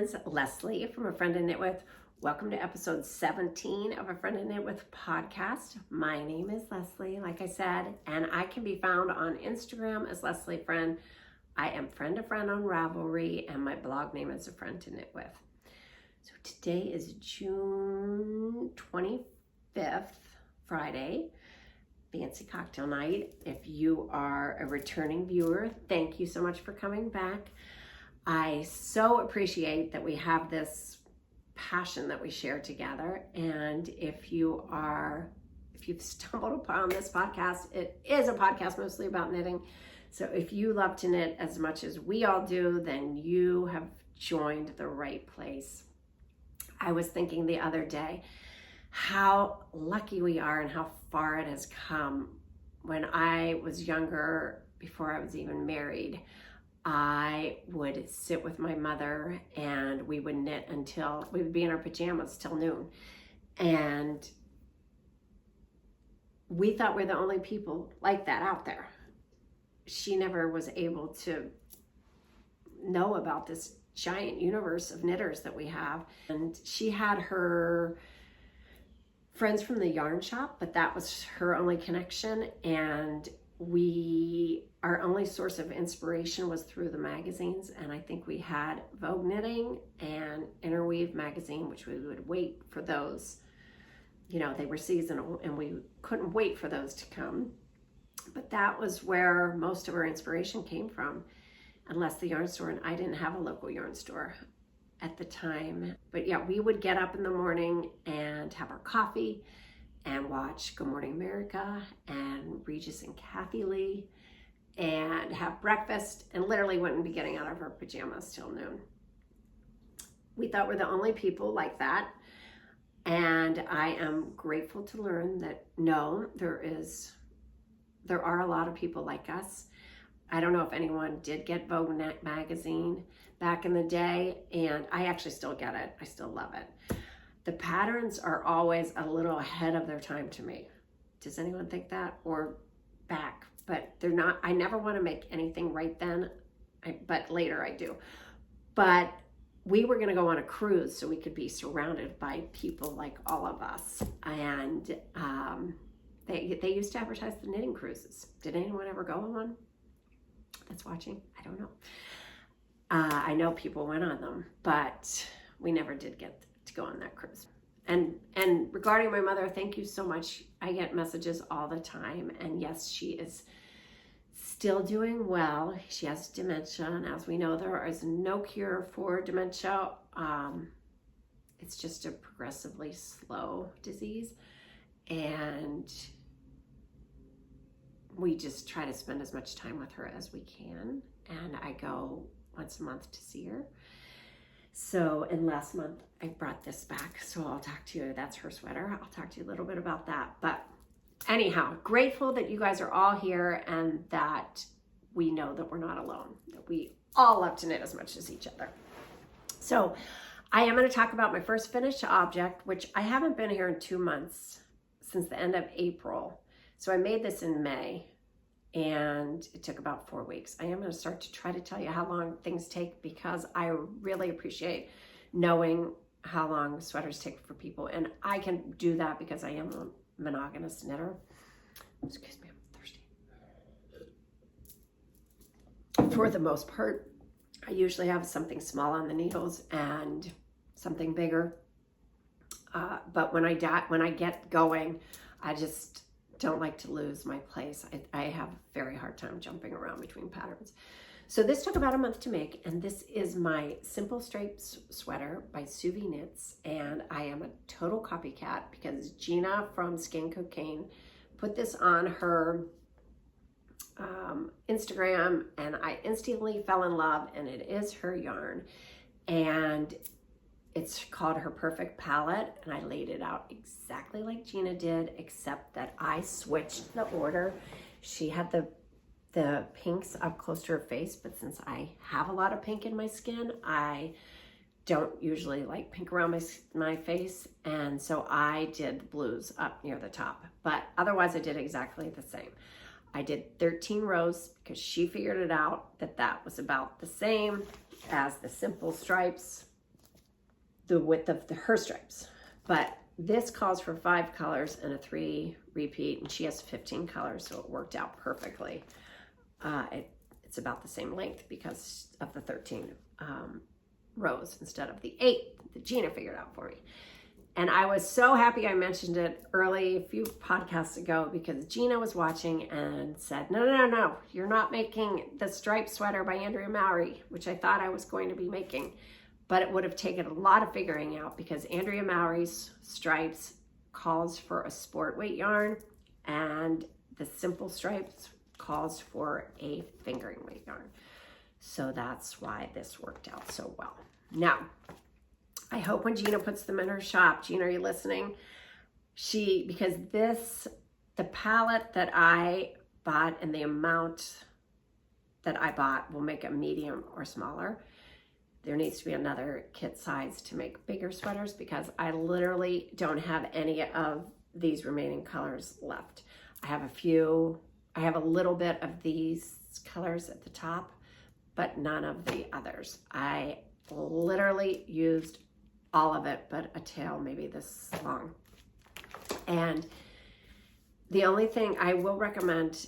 friends, Leslie from A Friend to Knit With. Welcome to episode 17 of A Friend to Knit With podcast. My name is Leslie, like I said, and I can be found on Instagram as Leslie Friend. I am friend to friend on Ravelry, and my blog name is A Friend to Knit With. So today is June 25th, Friday, fancy cocktail night. If you are a returning viewer, thank you so much for coming back. I so appreciate that we have this passion that we share together. And if you've stumbled upon this podcast, it is a podcast mostly about knitting. So if you love to knit as much as we all do, then you have joined the right place. I was thinking the other day how lucky we are and how far it has come. When I was younger, before I was even married, I would sit with my mother and we would knit until we would be in our pajamas till noon. And we thought we're the only people like that out there. She never was able to know about this giant universe of knitters that we have. And she had her friends from the yarn shop, but that was her only connection. And our only source of inspiration was through the magazines. And I think we had Vogue Knitting and Interweave magazine, which we would wait for those. You know, they were seasonal and we couldn't wait for those to come. But that was where most of our inspiration came from, unless the yarn store, and I didn't have a local yarn store at the time. But yeah, we would get up in the morning and have our coffee and watch Good Morning America and Regis and Kathy Lee and have breakfast, and literally wouldn't be getting out of our pajamas till noon. We thought we're the only people like that. And I am grateful to learn that no, there are a lot of people like us. I don't know if anyone did get Vogue magazine back in the day, and I actually still get it. I still love it. The patterns are always a little ahead of their time to me. Does anyone think that? Or back? But they're not. I never want to make anything right then, but later I do. But we were going to go on a cruise so we could be surrounded by people like all of us. And they used to advertise the knitting cruises. Did anyone ever go on one that's watching? I don't know. I know people went on them, but we never did get to go on that cruise. And regarding my mother, thank you so much. I get messages all the time, and yes, she is still doing well. She has dementia, and as we know, there is no cure for dementia. It's just a progressively slow disease, and we just try to spend as much time with her as we can. And I go once a month to see her. So, and last month I brought this back, so I'll talk to you. That's her sweater. I'll talk to you a little bit about that. But anyhow, grateful that you guys are all here and that we know that we're not alone, that we all love to knit as much as each other. So I am going to talk about my first finished object, which I haven't been here in 2 months, since the end of April. So I made this in May, and it took about 4 weeks. I am going to start to try to tell you how long things take, because I really appreciate knowing how long sweaters take for people. And I can do that because I am a monogamous knitter. Excuse me, I'm thirsty. For the most part, I usually have something small on the needles and something bigger. But when I get going, I just don't like to lose my place. I have a very hard time jumping around between patterns. So this took about a month to make, and this is my Simple Stripes sweater by Suvi Knits, and I am a total copycat because Gina from Skeincocaine put this on her Instagram, and I instantly fell in love, and it is her yarn, and it's called her Perfect Palette, and I laid it out exactly like Gina did, except that I switched the order. She had the pinks up close to her face, but since I have a lot of pink in my skin, I don't usually like pink around my face, and so I did blues up near the top. But otherwise, I did exactly the same. I did 13 rows because she figured it out that was about the same as the Simple Stripes the width of her stripes. But this calls for 5 colors and a 3 repeat, and she has 15 colors, so it worked out perfectly. It's about the same length because of the 13 rows instead of the 8 that Gina figured out for me. And I was so happy I mentioned it early, a few podcasts ago, because Gina was watching and said, no, you're not making the striped sweater by Andrea Mowry, which I thought I was going to be making. But it would have taken a lot of figuring out because Andrea Mowry's stripes calls for a sport weight yarn, and the simple stripes calls for a fingering weight yarn. So that's why this worked out so well. Now, I hope when Gina puts them in her shop, Gina, are you listening? Because the palette that I bought and the amount that I bought will make a medium or smaller. There needs to be another kit size to make bigger sweaters because I literally don't have any of these remaining colors left. I have a little bit of these colors at the top, but none of the others. I literally used all of it, but a tail maybe this long. And the only thing I will recommend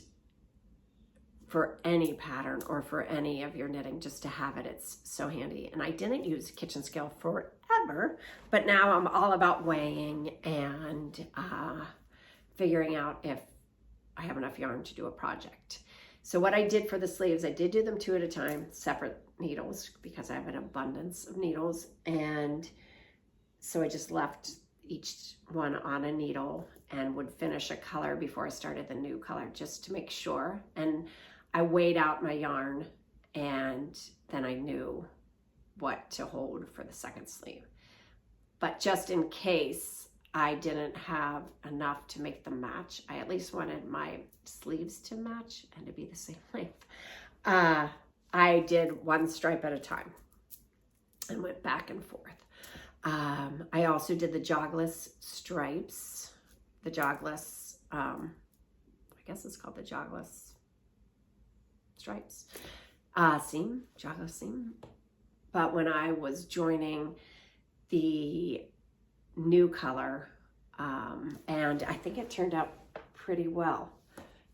for any pattern or for any of your knitting, just to have it, it's so handy. And I didn't use kitchen scale forever, but now I'm all about weighing and figuring out if I have enough yarn to do a project. So what I did for the sleeves, I did do them 2 at a time, separate needles, because I have an abundance of needles. And so I just left each one on a needle and would finish a color before I started the new color, just to make sure. And I weighed out my yarn, and then I knew what to hold for the second sleeve. But just in case I didn't have enough to make them match, I at least wanted my sleeves to match and to be the same length. I did 1 stripe at a time and went back and forth. I also did the jogless stripes, the jogless, I guess it's called the jogless stripes, jogless seam. But when I was joining the new color, and I think it turned out pretty well.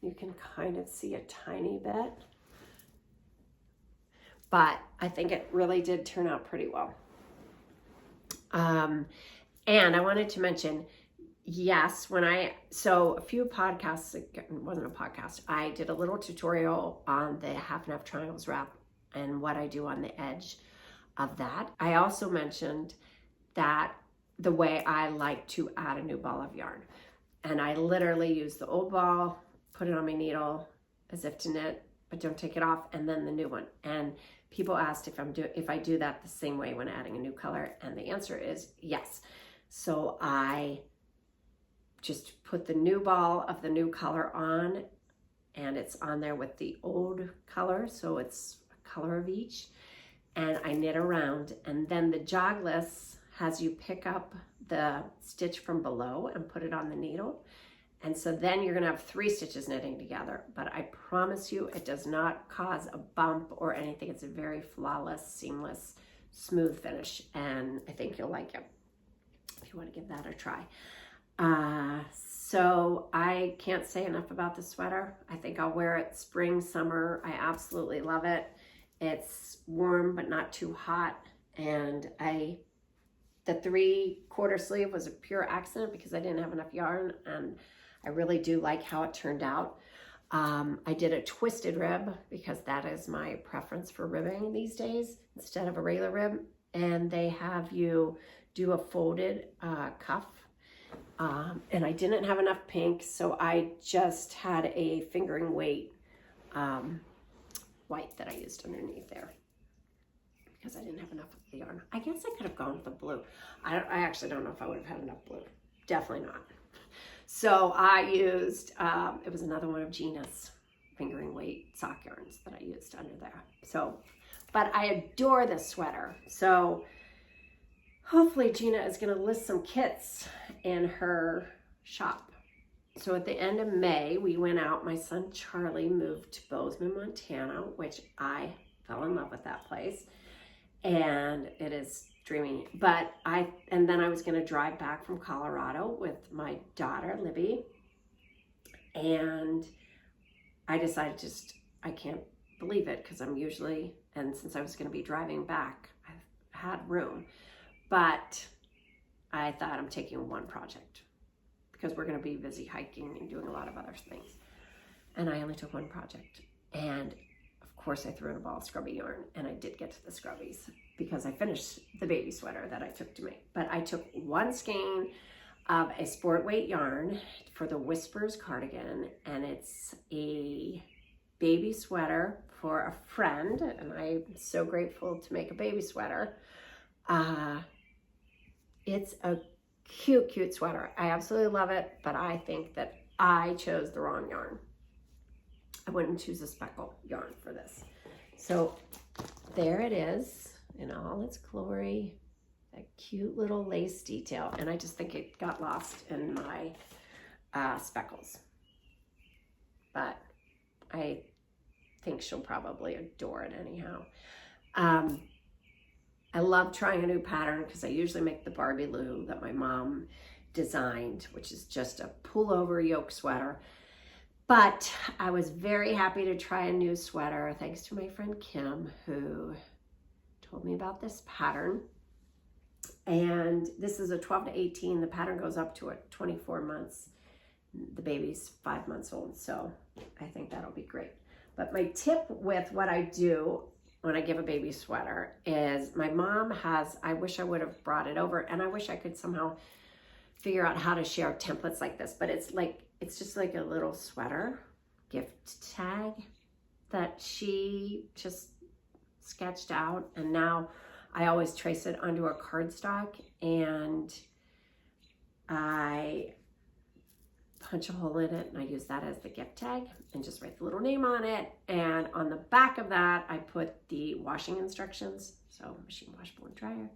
You can kind of see a tiny bit, but I think it really did turn out pretty well. And I wanted to mention, yes, so a few podcasts ago, it wasn't a podcast, I did a little tutorial on the half and half triangles wrap and what I do on the edge of that. I also mentioned that the way I like to add a new ball of yarn. And I literally use the old ball, put it on my needle as if to knit, but don't take it off, and then the new one. And people asked if I do that the same way when adding a new color, and the answer is yes. So I just put the new ball of the new color on, and it's on there with the old color, so it's a color of each, and I knit around. And then the jogless has you pick up the stitch from below and put it on the needle. And so then you're gonna have 3 stitches knitting together, but I promise you it does not cause a bump or anything. It's a very flawless, seamless, smooth finish, and I think you'll like it if you want to give that a try. So I can't say enough about the sweater. I think I'll wear it spring, summer. I absolutely love it. It's warm but not too hot, and the 3/4 sleeve was a pure accident because I didn't have enough yarn, and I really do like how it turned out. I did a twisted rib because that is my preference for ribbing these days instead of a regular rib. And they have you do a folded cuff. And I didn't have enough pink, so I just had a fingering weight white that I used underneath there because I didn't have enough of the yarn. I guess I could have gone with the blue. I actually don't know if I would have had enough blue. Definitely not. So I used, it was another one of Gina's fingering weight sock yarns that I used under there. So, but I adore this sweater. So hopefully Gina is going to list some kits in her shop. So at the end of May, we went out. My son Charlie moved to Bozeman, Montana, which I fell in love with that place. and it is dreamy. But and then I was going to drive back from Colorado with my daughter, Libby, and I decided I can't believe it, because I'm usually, and since I was going to be driving back, I had room, but I thought I'm taking one project because we're going to be busy hiking and doing a lot of other things. And I only took one project. And of course I threw in a ball of scrubby yarn, and I did get to the scrubbies because I finished the baby sweater that I took to make. But I took one skein of a sport weight yarn for the Whispers cardigan, and it's a baby sweater for a friend, and I'm so grateful to make a baby sweater. It's a cute sweater. I absolutely love it, but I think that I chose the wrong yarn. I wouldn't choose a speckle yarn for this. So there it is in all its glory, that cute little lace detail. And I just think it got lost in my speckles. But I think she'll probably adore it anyhow. I love trying a new pattern because I usually make the Barbie Lou that my mom designed, which is just a pullover yoke sweater. But I was very happy to try a new sweater thanks to my friend Kim, who told me about this pattern. And this is a 12 to 18. The pattern goes up to 24 months. The baby's 5 months old, so I think that'll be great. But my tip with what I do when I give a baby sweater is, my mom has, I wish I would have brought it over, and I wish I could somehow figure out how to share templates like this, but it's just like a little sweater gift tag that she just sketched out, and now I always trace it onto a cardstock, and I punch a hole in it, and I use that as the gift tag and just write the little name on it. And on the back of that, I put the washing instructions. So machine wash, blow, and dryer.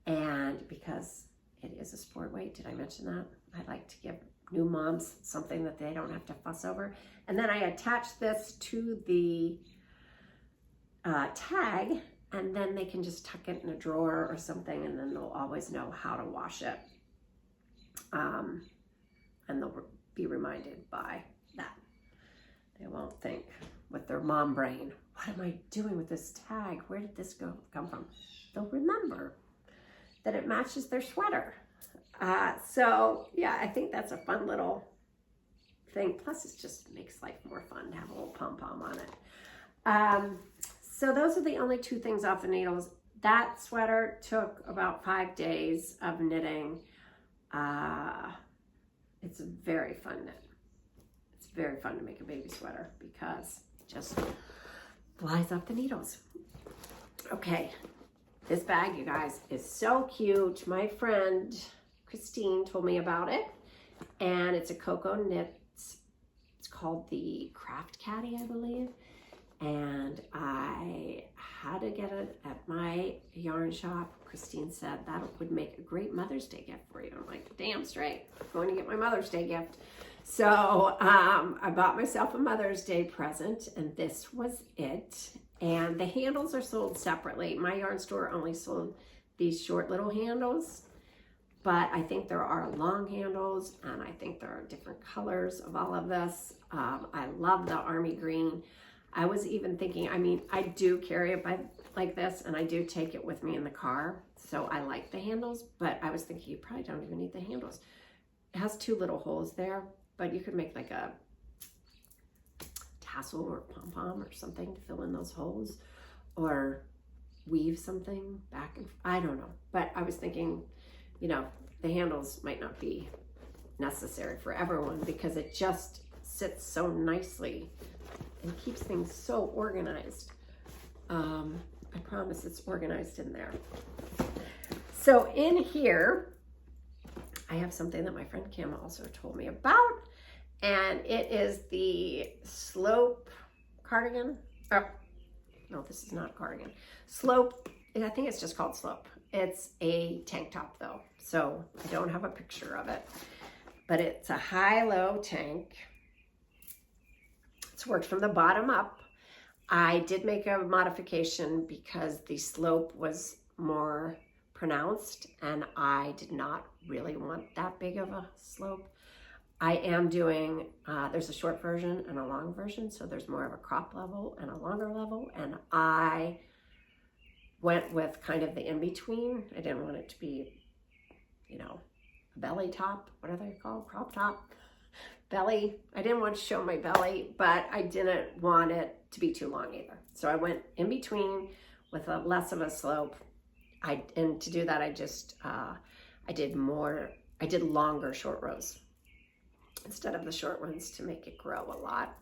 And because it is a sport weight, did I mention that? I like to give new moms something that they don't have to fuss over. And then I attach this to the tag, and then they can just tuck it in a drawer or something, and then they'll always know how to wash it. And they'll be reminded by that. They won't think with their mom brain, what am I doing with this tag? Where did this come from? They'll remember that it matches their sweater. So yeah, I think that's a fun little thing. Plus it just makes life more fun to have a little pom-pom on it. So those are the only two things off the needles. That sweater took about 5 days of knitting. It's a very fun knit. It's very fun to make a baby sweater because it just flies off the needles. Okay, this bag, you guys, is so cute. My friend Christine told me about it, and it's a Cocoknits. It's called the Kraft Caddy, I believe. And I had to get it at my yarn shop. Christine said that would make a great Mother's Day gift for you. I'm like, damn straight, I'm going to get my Mother's Day gift. So I bought myself a Mother's Day present, and this was it. And the handles are sold separately. My yarn store only sold these short little handles, but I think there are long handles, and I think there are different colors of all of this. I love the army green. I was even thinking, I mean, I do carry it like this, and I do take it with me in the car. So I like the handles, but I was thinking you probably don't even need the handles. It has 2 little holes there, but you could make like a tassel or pom-pom or something to fill in those holes, or weave something back and I don't know. But I was thinking, you know, the handles might not be necessary for everyone because it just sits so nicely and keeps things so organized. I promise it's organized in there. So in here, I have something that my friend Kim also told me about, and it is the Slope cardigan. Oh, no, this is not a cardigan. Slope, I think it's just called Slope. It's a tank top though, so I don't have a picture of it, but it's a high-low tank. It's worked from the bottom up. I did make a modification because the slope was more pronounced and I did not really want that big of a slope. I am doing, there's a short version and a long version, so there's more of a crop level and a longer level, and I went with kind of the in-between. I didn't want it to be, you know, a belly top, what are they called, crop top, belly. I didn't want to show my belly, but I didn't want it to be too long either. So I went in between with a less of a slope. And to do that, I just, I did longer short rows instead of the short ones to make it grow a lot.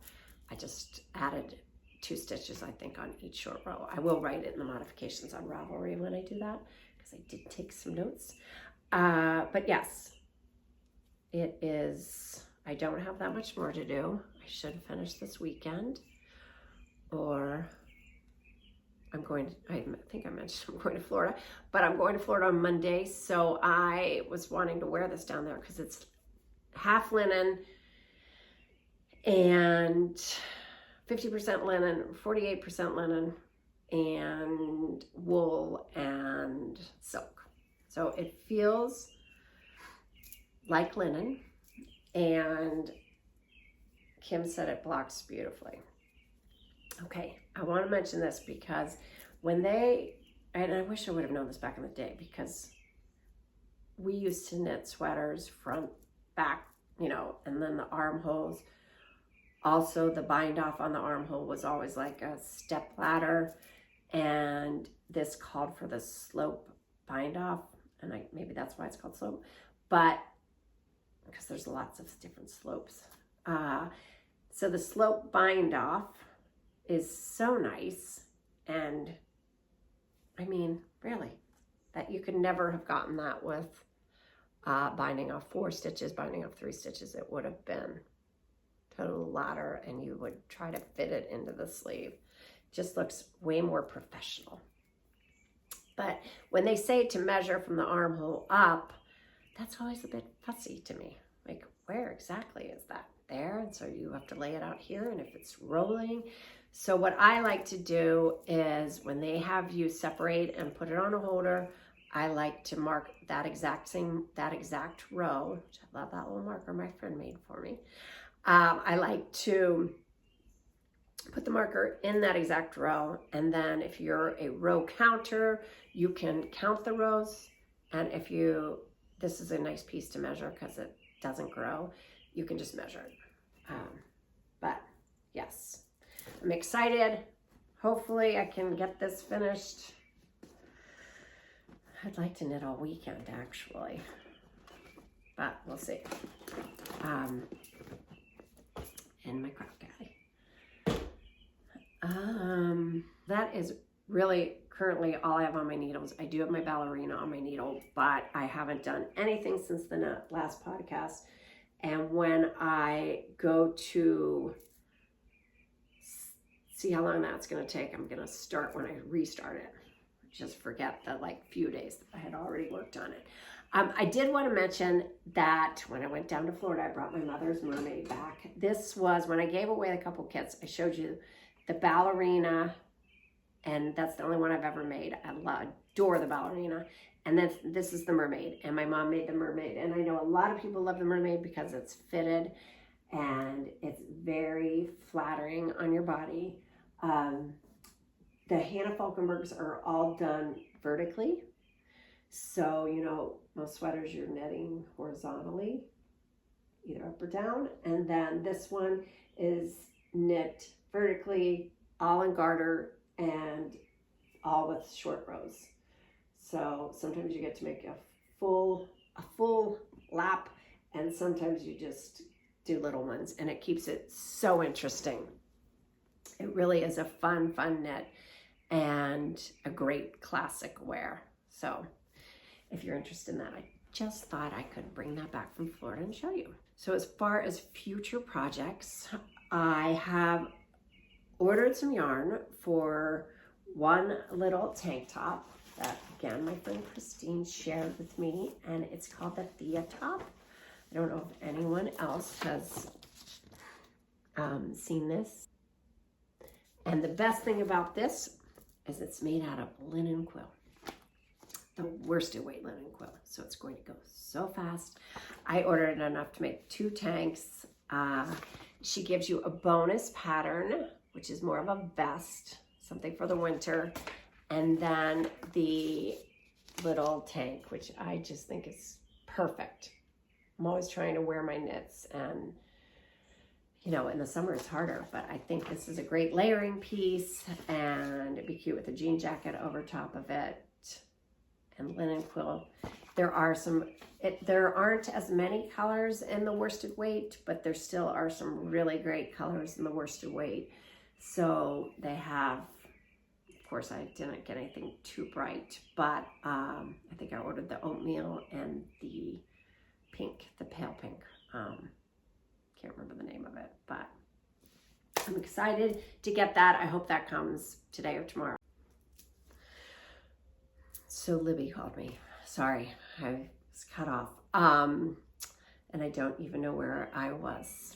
I just added 2 stitches, I think, on each short row. I will write it in the modifications on Ravelry when I do that, because I did take some notes. But yes, it is, I don't have that much more to do. I should finish this weekend, or I think I mentioned I'm going to Florida, but I'm going to Florida on Monday. So I was wanting to wear this down there because it's half linen and 50% linen, 48% linen, and wool and silk. So it feels like linen, and Kim said it blocks beautifully. Okay, I want to mention this because and I wish I would have known this back in the day, because we used to knit sweaters front, back, you know, and then the armholes. Also, the bind off on the armhole was always like a step ladder, and this called for the slope bind off, and maybe that's why it's called slope, but because there's lots of different slopes. So the slope bind off is so nice, and I mean, really, that you could never have gotten that with binding off 4 stitches, binding off 3 stitches. It would have been total ladder, and you would try to fit it into the sleeve. Just looks way more professional. But when they say to measure from the armhole up, that's always a bit fussy to me. Like, where exactly is that? There, and so you have to lay it out here, and if it's rolling. So what I like to do is, when they have you separate and put it on a holder, I like to mark that exact row, which I love that little marker my friend made for me. I like to put the marker in that exact row, and then if you're a row counter, you can count the rows, and if this is a nice piece to measure because it doesn't grow, you can just measure it. But yes, I'm excited. Hopefully I can get this finished. I'd like to knit all weekend, actually, but we'll see. And my Kraft Caddy. That is really currently all I have on my needles. I do have my ballerina on my needle, but I haven't done anything since the last podcast. And when I go to see how long that's going to take, I'm going to start when I restart it. Just forget the few days that I had already worked on it. I did want to mention that when I went down to Florida, I brought my mother's Mermaid back. This was when I gave away a couple kits. I showed you the ballerina, and that's the only one I've ever made. I adore the ballerina. And then this is the Mermaid, and my mom made the Mermaid. And I know a lot of people love the Mermaid because it's fitted and it's very flattering on your body. The Hanne Falkenbergs are all done vertically. So, you know, most sweaters you're knitting horizontally, either up or down. And then this one is knit vertically, all in garter, and all with short rows. So sometimes you get to make a full lap, and sometimes you just do little ones, and it keeps it so interesting. It really is a fun knit and a great classic wear. So if you're interested in that, I just thought I could bring that back from Florida and show you. So as far as future projects, I have ordered some yarn for one little tank top that, again, my friend Christine shared with me, and it's called the Thea top. I don't know if anyone else has seen this. And the best thing about this is it's made out of linen quill. The worsted weight linen quill. So it's going to go so fast. I ordered enough to make 2 tanks. She gives you a bonus pattern, which is more of a vest, something for the winter. And then the little tank, which I just think is perfect. I'm always trying to wear my knits, and you know, in the summer it's harder, but I think this is a great layering piece, and it'd be cute with a jean jacket over top of it and linen quill. There aren't as many colors in the worsted weight, but there still are some really great colors in the worsted weight. So they have, of course, I didn't get anything too bright, but I think I ordered the oatmeal and the pink, the pale pink. Can't remember the name of it, but I'm excited to get that. I hope that comes today or tomorrow. So Libby called me. Sorry, I was cut off. And I don't even know where I was.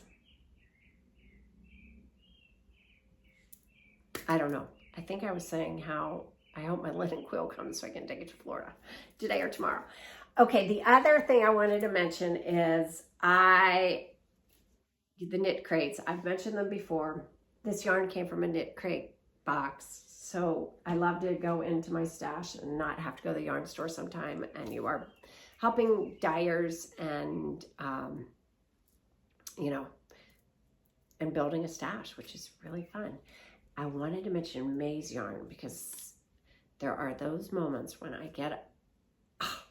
I don't know. I think I was saying how I hope my linen quill comes so I can take it to Florida today or tomorrow. Okay, the other thing I wanted to mention is the Knitcrates. I've mentioned them before. This yarn came from a Knitcrate box. So I love to go into my stash and not have to go to the yarn store sometime. And you are helping dyers and, you know, and building a stash, which is really fun. I wanted to mention maize yarn because there are those moments when I get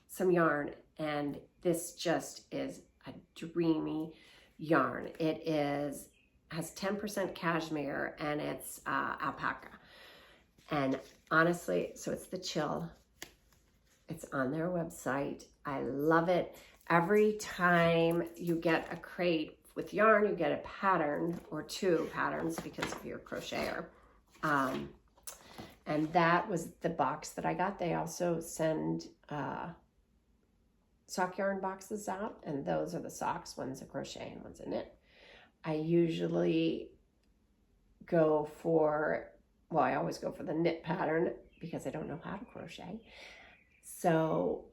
some yarn and this just is a dreamy yarn. It has 10% cashmere and it's alpaca. And honestly, so it's the Chill. It's on their website. I love it. Every time you get a crate with yarn, you get a pattern or 2 patterns because of your crocheter. And that was the box that I got. They also send sock yarn boxes out, and those are the socks. One's a crochet and one's a knit. I usually go for, well, I always go for the knit pattern because I don't know how to crochet. So,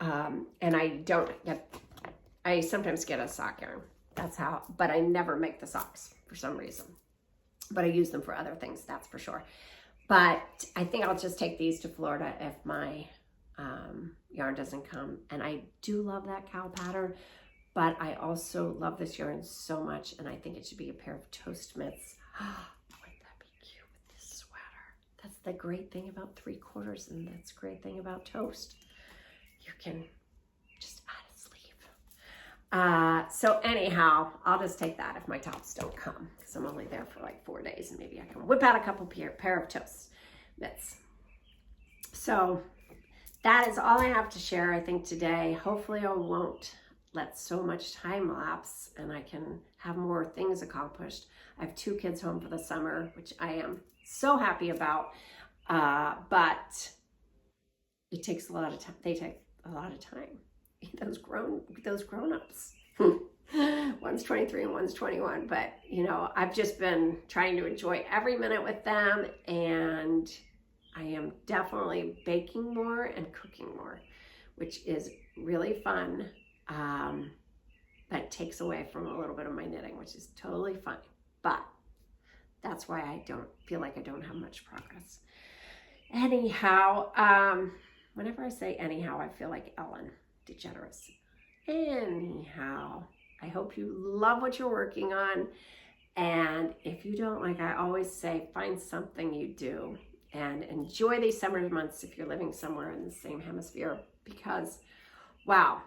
and I sometimes get a sock yarn. That's how, but I never make the socks for some reason. But I use them for other things, that's for sure. But I think I'll just take these to Florida if my yarn doesn't come. And I do love that cow pattern, but I also love this yarn so much, and I think it should be a pair of toast mitts. Wouldn't that be cute with this sweater? That's the great thing about 3/4, and that's the great thing about toast. You can just add a sleeve. So anyhow, I'll just take that if my tops don't come, because I'm only there for like 4 days, and maybe I can whip out a couple pair of toast mitts. So that is all I have to share, I think, today. Hopefully I won't let so much time lapse and I can have more things accomplished. I have 2 kids home for the summer, which I am so happy about, but it takes a lot of time. They take a lot of time. Those grown-ups. One's 23 and one's 21, but you know, I've just been trying to enjoy every minute with them, and I am definitely baking more and cooking more, which is really fun. But it takes away from a little bit of my knitting, which is totally fine. But that's why I don't feel like I don't have much progress. Anyhow, whenever I say anyhow, I feel like Ellen DeGeneres. Anyhow, I hope you love what you're working on. And if you don't, like I always say, find something you do and enjoy these summer months if you're living somewhere in the same hemisphere, because wow,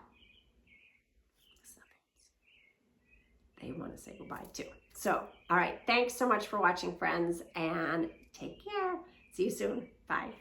they want to say goodbye too. So, all right, thanks so much for watching, friends, and take care. See you soon. Bye.